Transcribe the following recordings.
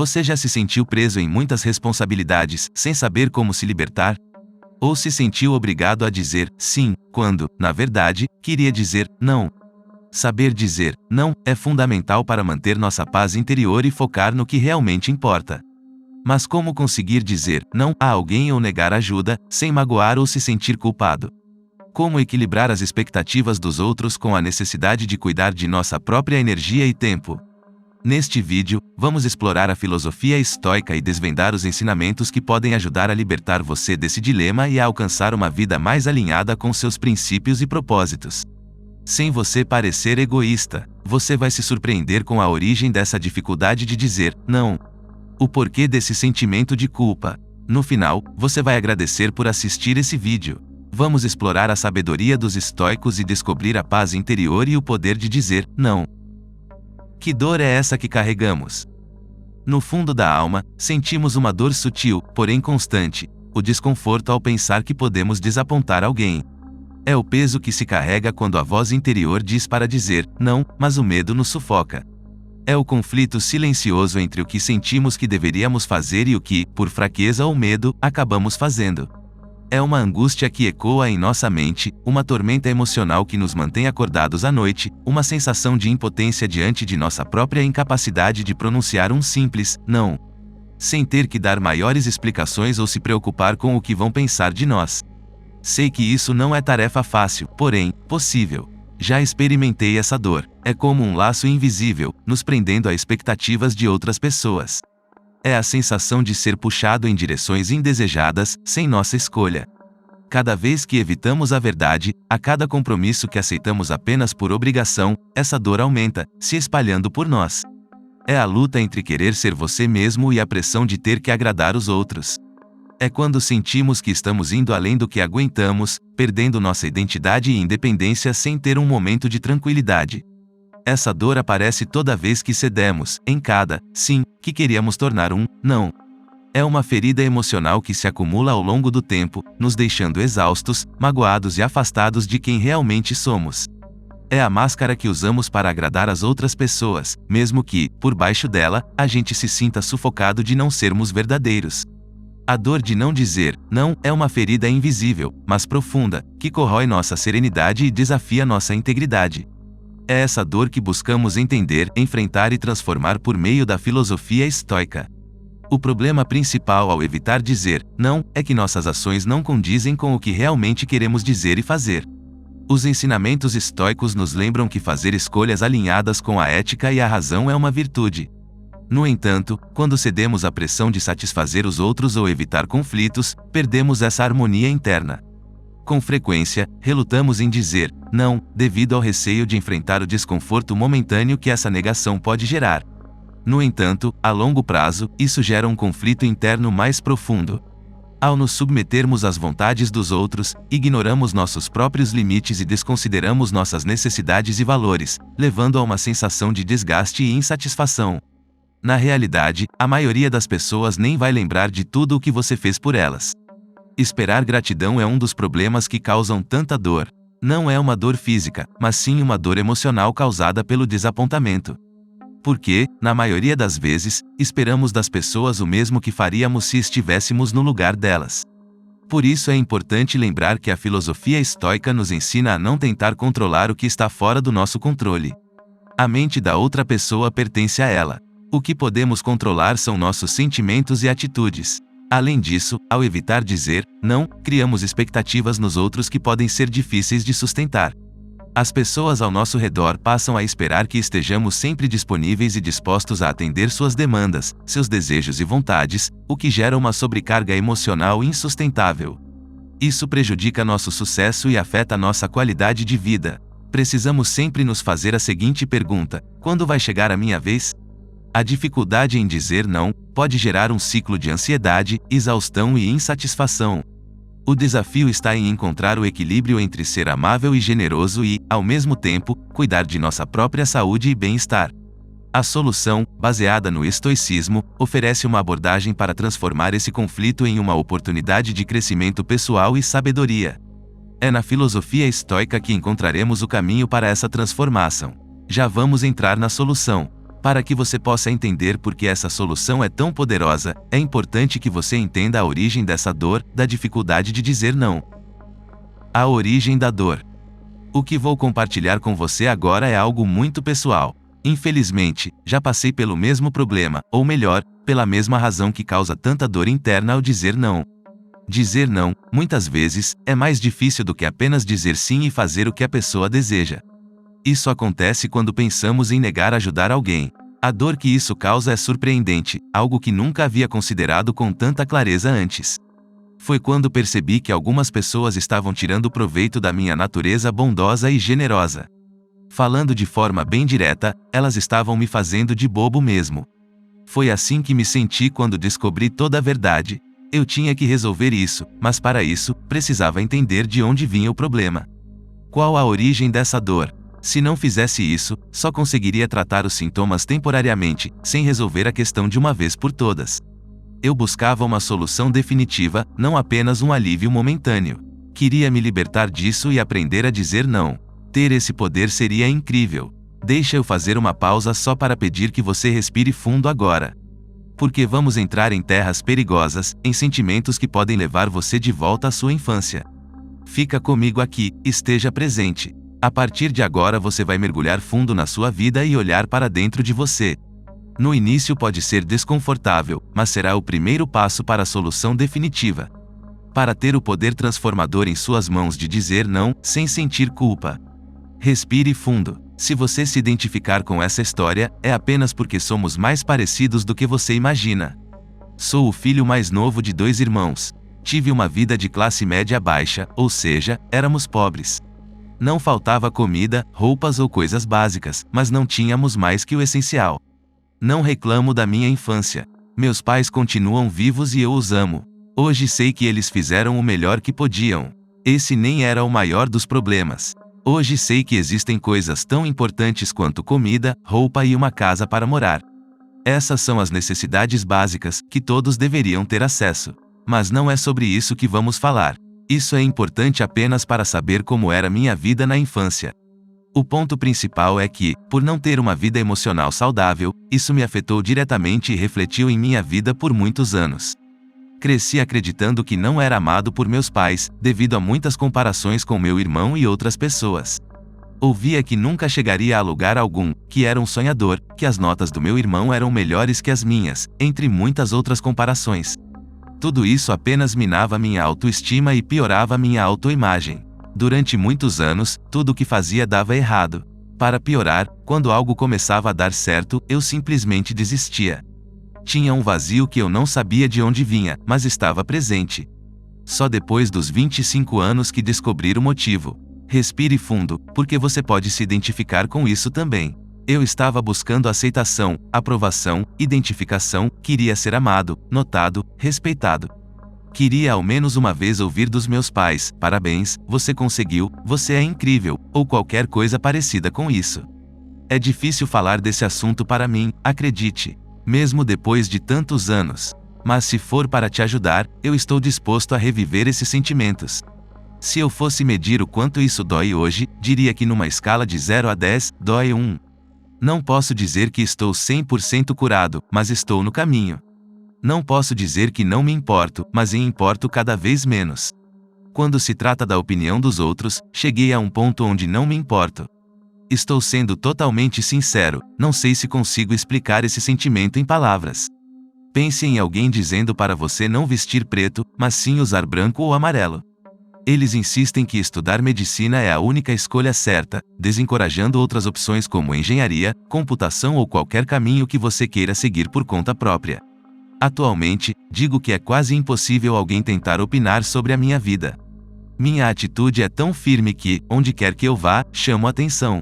Você já se sentiu preso em muitas responsabilidades, sem saber como se libertar? Ou se sentiu obrigado a dizer sim, quando, na verdade, queria dizer não? Saber dizer não é fundamental para manter nossa paz interior e focar no que realmente importa. Mas como conseguir dizer não a alguém ou negar ajuda, sem magoar ou se sentir culpado? Como equilibrar as expectativas dos outros com a necessidade de cuidar de nossa própria energia e tempo? Neste vídeo, vamos explorar a filosofia estoica e desvendar os ensinamentos que podem ajudar a libertar você desse dilema e a alcançar uma vida mais alinhada com seus princípios e propósitos. Sem você parecer egoísta, você vai se surpreender com a origem dessa dificuldade de dizer não. O porquê desse sentimento de culpa. No final, você vai agradecer por assistir esse vídeo. Vamos explorar a sabedoria dos estoicos e descobrir a paz interior e o poder de dizer não. Que dor é essa que carregamos? No fundo da alma, sentimos uma dor sutil, porém constante, o desconforto ao pensar que podemos desapontar alguém. É o peso que se carrega quando a voz interior diz para dizer não, mas o medo nos sufoca. É o conflito silencioso entre o que sentimos que deveríamos fazer e o que, por fraqueza ou medo, acabamos fazendo. É uma angústia que ecoa em nossa mente, uma tormenta emocional que nos mantém acordados à noite, uma sensação de impotência diante de nossa própria incapacidade de pronunciar um simples não, sem ter que dar maiores explicações ou se preocupar com o que vão pensar de nós. Sei que isso não é tarefa fácil, porém, possível. Já experimentei essa dor. É como um laço invisível, nos prendendo a expectativas de outras pessoas. É a sensação de ser puxado em direções indesejadas, sem nossa escolha. Cada vez que evitamos a verdade, a cada compromisso que aceitamos apenas por obrigação, essa dor aumenta, se espalhando por nós. É a luta entre querer ser você mesmo e a pressão de ter que agradar os outros. É quando sentimos que estamos indo além do que aguentamos, perdendo nossa identidade e independência sem ter um momento de tranquilidade. Essa dor aparece toda vez que cedemos, em cada sim que queríamos tornar um não. É uma ferida emocional que se acumula ao longo do tempo, nos deixando exaustos, magoados e afastados de quem realmente somos. É a máscara que usamos para agradar as outras pessoas, mesmo que, por baixo dela, a gente se sinta sufocado de não sermos verdadeiros. A dor de não dizer não é uma ferida invisível, mas profunda, que corrói nossa serenidade e desafia nossa integridade. É essa dor que buscamos entender, enfrentar e transformar por meio da filosofia estoica. O problema principal ao evitar dizer não é que nossas ações não condizem com o que realmente queremos dizer e fazer. Os ensinamentos estoicos nos lembram que fazer escolhas alinhadas com a ética e a razão é uma virtude. No entanto, quando cedemos à pressão de satisfazer os outros ou evitar conflitos, perdemos essa harmonia interna. Com frequência, relutamos em dizer não, devido ao receio de enfrentar o desconforto momentâneo que essa negação pode gerar. No entanto, a longo prazo, isso gera um conflito interno mais profundo. Ao nos submetermos às vontades dos outros, ignoramos nossos próprios limites e desconsideramos nossas necessidades e valores, levando a uma sensação de desgaste e insatisfação. Na realidade, a maioria das pessoas nem vai lembrar de tudo o que você fez por elas. Esperar gratidão é um dos problemas que causam tanta dor. Não é uma dor física, mas sim uma dor emocional causada pelo desapontamento. Porque, na maioria das vezes, esperamos das pessoas o mesmo que faríamos se estivéssemos no lugar delas. Por isso é importante lembrar que a filosofia estoica nos ensina a não tentar controlar o que está fora do nosso controle. A mente da outra pessoa pertence a ela. O que podemos controlar são nossos sentimentos e atitudes. Além disso, ao evitar dizer não, criamos expectativas nos outros que podem ser difíceis de sustentar. As pessoas ao nosso redor passam a esperar que estejamos sempre disponíveis e dispostos a atender suas demandas, seus desejos e vontades, o que gera uma sobrecarga emocional insustentável. Isso prejudica nosso sucesso e afeta nossa qualidade de vida. Precisamos sempre nos fazer a seguinte pergunta: quando vai chegar a minha vez? A dificuldade em dizer não pode gerar um ciclo de ansiedade, exaustão e insatisfação. O desafio está em encontrar o equilíbrio entre ser amável e generoso e, ao mesmo tempo, cuidar de nossa própria saúde e bem-estar. A solução, baseada no estoicismo, oferece uma abordagem para transformar esse conflito em uma oportunidade de crescimento pessoal e sabedoria. É na filosofia estoica que encontraremos o caminho para essa transformação. Já vamos entrar na solução. Para que você possa entender por que essa solução é tão poderosa, é importante que você entenda a origem dessa dor, da dificuldade de dizer não. A origem da dor. O que vou compartilhar com você agora é algo muito pessoal. Infelizmente, já passei pelo mesmo problema, ou melhor, pela mesma razão que causa tanta dor interna ao dizer não. Dizer não, muitas vezes, é mais difícil do que apenas dizer sim e fazer o que a pessoa deseja. Isso acontece quando pensamos em negar ajudar alguém. A dor que isso causa é surpreendente, algo que nunca havia considerado com tanta clareza antes. Foi quando percebi que algumas pessoas estavam tirando proveito da minha natureza bondosa e generosa. Falando de forma bem direta, elas estavam me fazendo de bobo mesmo. Foi assim que me senti quando descobri toda a verdade. Eu tinha que resolver isso, mas para isso, precisava entender de onde vinha o problema. Qual a origem dessa dor? Se não fizesse isso, só conseguiria tratar os sintomas temporariamente, sem resolver a questão de uma vez por todas. Eu buscava uma solução definitiva, não apenas um alívio momentâneo. Queria me libertar disso e aprender a dizer não. Ter esse poder seria incrível. Deixa eu fazer uma pausa só para pedir que você respire fundo agora. Porque vamos entrar em terras perigosas, em sentimentos que podem levar você de volta à sua infância. Fica comigo aqui, esteja presente. A partir de agora você vai mergulhar fundo na sua vida e olhar para dentro de você. No início pode ser desconfortável, mas será o primeiro passo para a solução definitiva. Para ter o poder transformador em suas mãos de dizer não, sem sentir culpa. Respire fundo. Se você se identificar com essa história, é apenas porque somos mais parecidos do que você imagina. Sou o filho mais novo de 2 irmãos. Tive uma vida de classe média baixa, ou seja, éramos pobres. Não faltava comida, roupas ou coisas básicas, mas não tínhamos mais que o essencial. Não reclamo da minha infância. Meus pais continuam vivos e eu os amo. Hoje sei que eles fizeram o melhor que podiam. Esse nem era o maior dos problemas. Hoje sei que existem coisas tão importantes quanto comida, roupa e uma casa para morar. Essas são as necessidades básicas, que todos deveriam ter acesso. Mas não é sobre isso que vamos falar. Isso é importante apenas para saber como era minha vida na infância. O ponto principal é que, por não ter uma vida emocional saudável, isso me afetou diretamente e refletiu em minha vida por muitos anos. Cresci acreditando que não era amado por meus pais, devido a muitas comparações com meu irmão e outras pessoas. Ouvia que nunca chegaria a lugar algum, que era um sonhador, que as notas do meu irmão eram melhores que as minhas, entre muitas outras comparações. Tudo isso apenas minava minha autoestima e piorava minha autoimagem. Durante muitos anos, tudo o que fazia dava errado. Para piorar, quando algo começava a dar certo, eu simplesmente desistia. Tinha um vazio que eu não sabia de onde vinha, mas estava presente. Só depois dos 25 anos que descobri o motivo. Respire fundo, porque você pode se identificar com isso também. Eu estava buscando aceitação, aprovação, identificação, queria ser amado, notado, respeitado. Queria ao menos uma vez ouvir dos meus pais: parabéns, você conseguiu, você é incrível, ou qualquer coisa parecida com isso. É difícil falar desse assunto para mim, acredite. Mesmo depois de tantos anos. Mas se for para te ajudar, eu estou disposto a reviver esses sentimentos. Se eu fosse medir o quanto isso dói hoje, diria que numa escala de 0 a 10, dói 1. Não posso dizer que estou 100% curado, mas estou no caminho. Não posso dizer que não me importo, mas me importo cada vez menos. Quando se trata da opinião dos outros, cheguei a um ponto onde não me importo. Estou sendo totalmente sincero, não sei se consigo explicar esse sentimento em palavras. Pense em alguém dizendo para você não vestir preto, mas sim usar branco ou amarelo. Eles insistem que estudar medicina é a única escolha certa, desencorajando outras opções como engenharia, computação ou qualquer caminho que você queira seguir por conta própria. Atualmente, digo que é quase impossível alguém tentar opinar sobre a minha vida. Minha atitude é tão firme que, onde quer que eu vá, chamo atenção.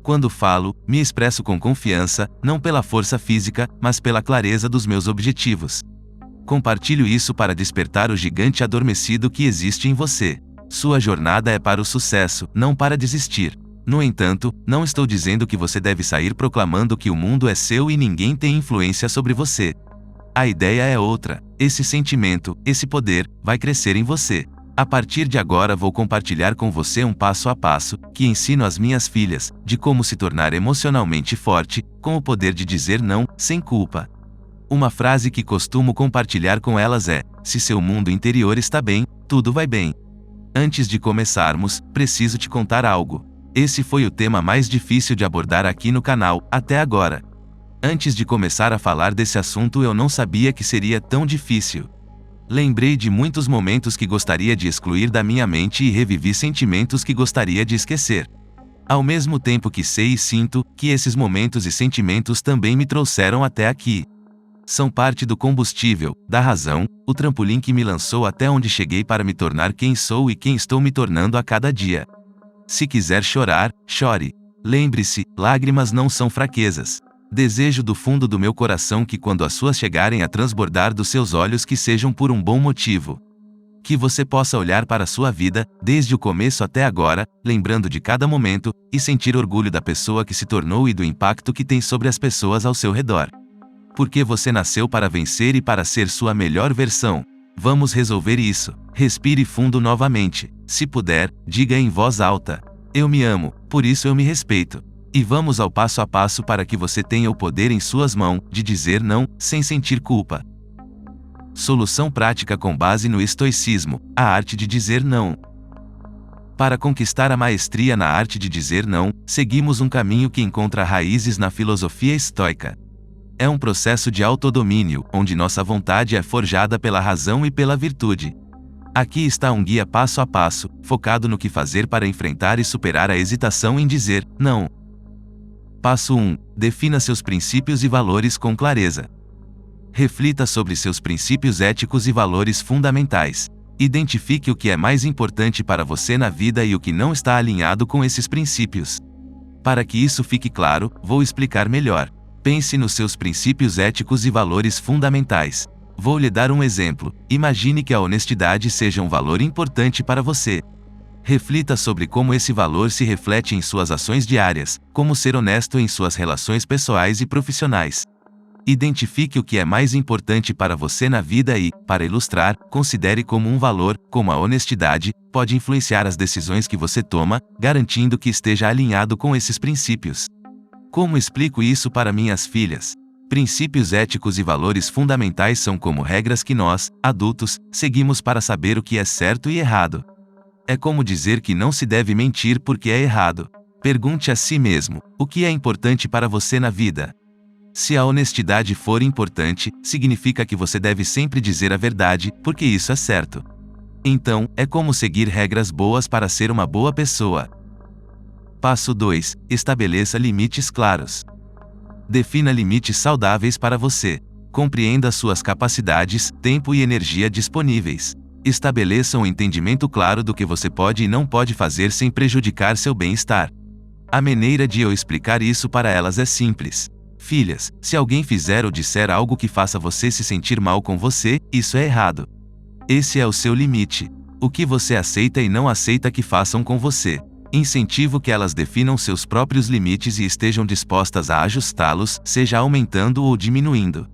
Quando falo, me expresso com confiança, não pela força física, mas pela clareza dos meus objetivos. Compartilho isso para despertar o gigante adormecido que existe em você. Sua jornada é para o sucesso, não para desistir. No entanto, não estou dizendo que você deve sair proclamando que o mundo é seu e ninguém tem influência sobre você. A ideia é outra. Esse sentimento, esse poder, vai crescer em você. A partir de agora vou compartilhar com você um passo a passo, que ensino às minhas filhas, de como se tornar emocionalmente forte, com o poder de dizer não, sem culpa. Uma frase que costumo compartilhar com elas é: se seu mundo interior está bem, tudo vai bem. Antes de começarmos, preciso te contar algo. Esse foi o tema mais difícil de abordar aqui no canal, até agora. Antes de começar a falar desse assunto eu não sabia que seria tão difícil. Lembrei de muitos momentos que gostaria de excluir da minha mente e revivi sentimentos que gostaria de esquecer. Ao mesmo tempo que sei e sinto, que esses momentos e sentimentos também me trouxeram até aqui. São parte do combustível, da razão, o trampolim que me lançou até onde cheguei para me tornar quem sou e quem estou me tornando a cada dia. Se quiser chorar, chore. Lembre-se, lágrimas não são fraquezas. Desejo do fundo do meu coração que quando as suas chegarem a transbordar dos seus olhos que sejam por um bom motivo. Que você possa olhar para a sua vida, desde o começo até agora, lembrando de cada momento, e sentir orgulho da pessoa que se tornou e do impacto que tem sobre as pessoas ao seu redor. Porque você nasceu para vencer e para ser sua melhor versão. Vamos resolver isso. Respire fundo novamente. Se puder, diga em voz alta: eu me amo, por isso eu me respeito. E vamos ao passo a passo para que você tenha o poder em suas mãos de dizer não, sem sentir culpa. Solução prática com base no estoicismo, a arte de dizer não. Para conquistar a maestria na arte de dizer não, seguimos um caminho que encontra raízes na filosofia estoica. É um processo de autodomínio, onde nossa vontade é forjada pela razão e pela virtude. Aqui está um guia passo a passo, focado no que fazer para enfrentar e superar a hesitação em dizer não. Passo 1. Defina seus princípios e valores com clareza. Reflita sobre seus princípios éticos e valores fundamentais. Identifique o que é mais importante para você na vida e o que não está alinhado com esses princípios. Para que isso fique claro, vou explicar melhor. Pense nos seus princípios éticos e valores fundamentais. Vou lhe dar um exemplo. Imagine que a honestidade seja um valor importante para você. Reflita sobre como esse valor se reflete em suas ações diárias, como ser honesto em suas relações pessoais e profissionais. Identifique o que é mais importante para você na vida e, para ilustrar, considere como um valor, como a honestidade, pode influenciar as decisões que você toma, garantindo que esteja alinhado com esses princípios. Como explico isso para minhas filhas? Princípios éticos e valores fundamentais são como regras que nós, adultos, seguimos para saber o que é certo e errado. É como dizer que não se deve mentir porque é errado. Pergunte a si mesmo: o que é importante para você na vida? Se a honestidade for importante, significa que você deve sempre dizer a verdade, porque isso é certo. Então, é como seguir regras boas para ser uma boa pessoa. Passo 2. Estabeleça limites claros. Defina limites saudáveis para você. Compreenda suas capacidades, tempo e energia disponíveis. Estabeleça um entendimento claro do que você pode e não pode fazer sem prejudicar seu bem-estar. A maneira de eu explicar isso para elas é simples. Filhas, se alguém fizer ou disser algo que faça você se sentir mal com você, isso é errado. Esse é o seu limite. O que você aceita e não aceita que façam com você. Incentivo que elas definam seus próprios limites e estejam dispostas a ajustá-los, seja aumentando ou diminuindo.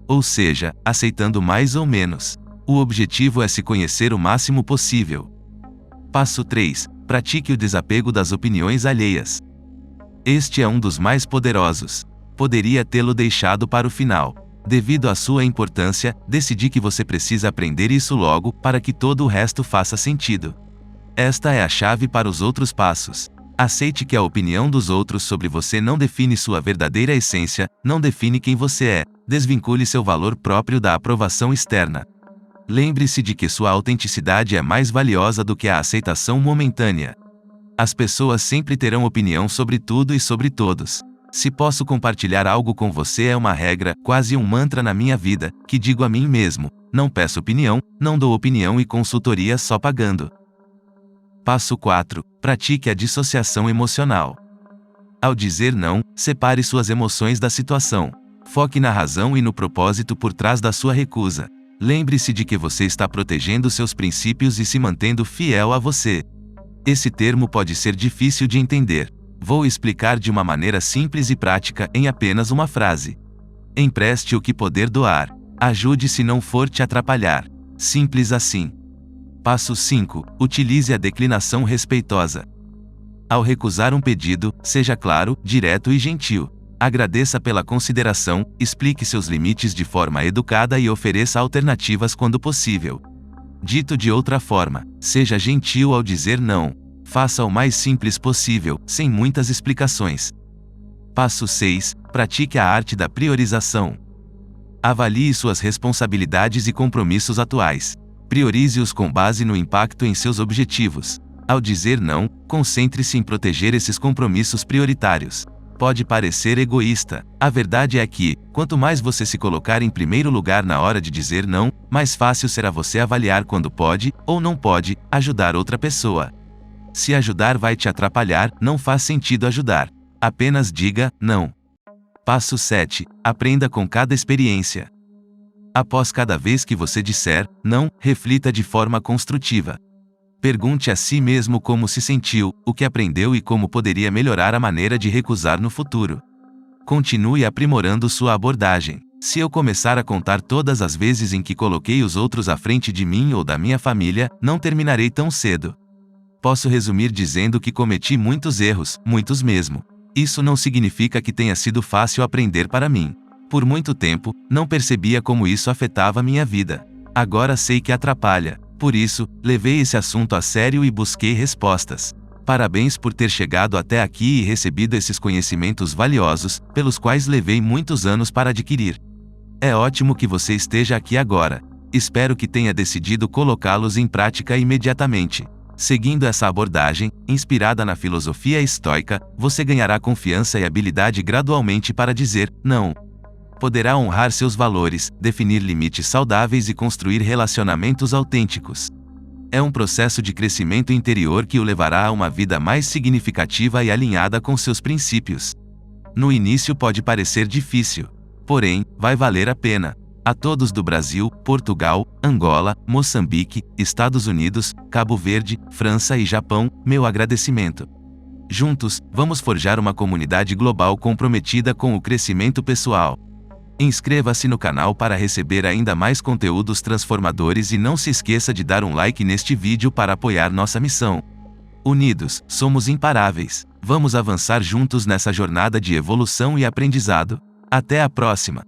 Ou seja, aceitando mais ou menos. O objetivo é se conhecer o máximo possível. Passo 3. Pratique o desapego das opiniões alheias. Este é um dos mais poderosos. Poderia tê-lo deixado para o final. Devido à sua importância, decidi que você precisa aprender isso logo, para que todo o resto faça sentido. Esta é a chave para os outros passos. Aceite que a opinião dos outros sobre você não define sua verdadeira essência, não define quem você é. Desvincule seu valor próprio da aprovação externa. Lembre-se de que sua autenticidade é mais valiosa do que a aceitação momentânea. As pessoas sempre terão opinião sobre tudo e sobre todos. Se posso compartilhar algo com você é uma regra, quase um mantra na minha vida, que digo a mim mesmo: não peço opinião, não dou opinião e consultoria só pagando. Passo 4. Pratique a dissociação emocional. Ao dizer não, separe suas emoções da situação. Foque na razão e no propósito por trás da sua recusa. Lembre-se de que você está protegendo seus princípios e se mantendo fiel a você. Esse termo pode ser difícil de entender. Vou explicar de uma maneira simples e prática, em apenas uma frase. Empreste o que poder doar. Ajude se não for te atrapalhar. Simples assim. Passo 5. Utilize a declinação respeitosa. Ao recusar um pedido, seja claro, direto e gentil. Agradeça pela consideração, explique seus limites de forma educada e ofereça alternativas quando possível. Dito de outra forma, seja gentil ao dizer não. Faça o mais simples possível, sem muitas explicações. Passo 6. Pratique a arte da priorização. Avalie suas responsabilidades e compromissos atuais. Priorize-os com base no impacto em seus objetivos. Ao dizer não, concentre-se em proteger esses compromissos prioritários. Pode parecer egoísta. A verdade é que, quanto mais você se colocar em primeiro lugar na hora de dizer não, mais fácil será você avaliar quando pode, ou não pode, ajudar outra pessoa. Se ajudar vai te atrapalhar, não faz sentido ajudar. Apenas diga não. Passo 7. Aprenda com cada experiência. Após cada vez que você disser não, reflita de forma construtiva. Pergunte a si mesmo como se sentiu, o que aprendeu e como poderia melhorar a maneira de recusar no futuro. Continue aprimorando sua abordagem. Se eu começar a contar todas as vezes em que coloquei os outros à frente de mim ou da minha família, não terminarei tão cedo. Posso resumir dizendo que cometi muitos erros, muitos mesmo. Isso não significa que tenha sido fácil aprender para mim. Por muito tempo, não percebia como isso afetava minha vida. Agora sei que atrapalha. Por isso, levei esse assunto a sério e busquei respostas. Parabéns por ter chegado até aqui e recebido esses conhecimentos valiosos, pelos quais levei muitos anos para adquirir. É ótimo que você esteja aqui agora. Espero que tenha decidido colocá-los em prática imediatamente. Seguindo essa abordagem, inspirada na filosofia estoica, você ganhará confiança e habilidade gradualmente para dizer não. Poderá honrar seus valores, definir limites saudáveis e construir relacionamentos autênticos. É um processo de crescimento interior que o levará a uma vida mais significativa e alinhada com seus princípios. No início pode parecer difícil, porém, vai valer a pena. A todos do Brasil, Portugal, Angola, Moçambique, Estados Unidos, Cabo Verde, França e Japão, meu agradecimento. Juntos, vamos forjar uma comunidade global comprometida com o crescimento pessoal. Inscreva-se no canal para receber ainda mais conteúdos transformadores e não se esqueça de dar um like neste vídeo para apoiar nossa missão. Unidos, somos imparáveis. Vamos avançar juntos nessa jornada de evolução e aprendizado. Até a próxima!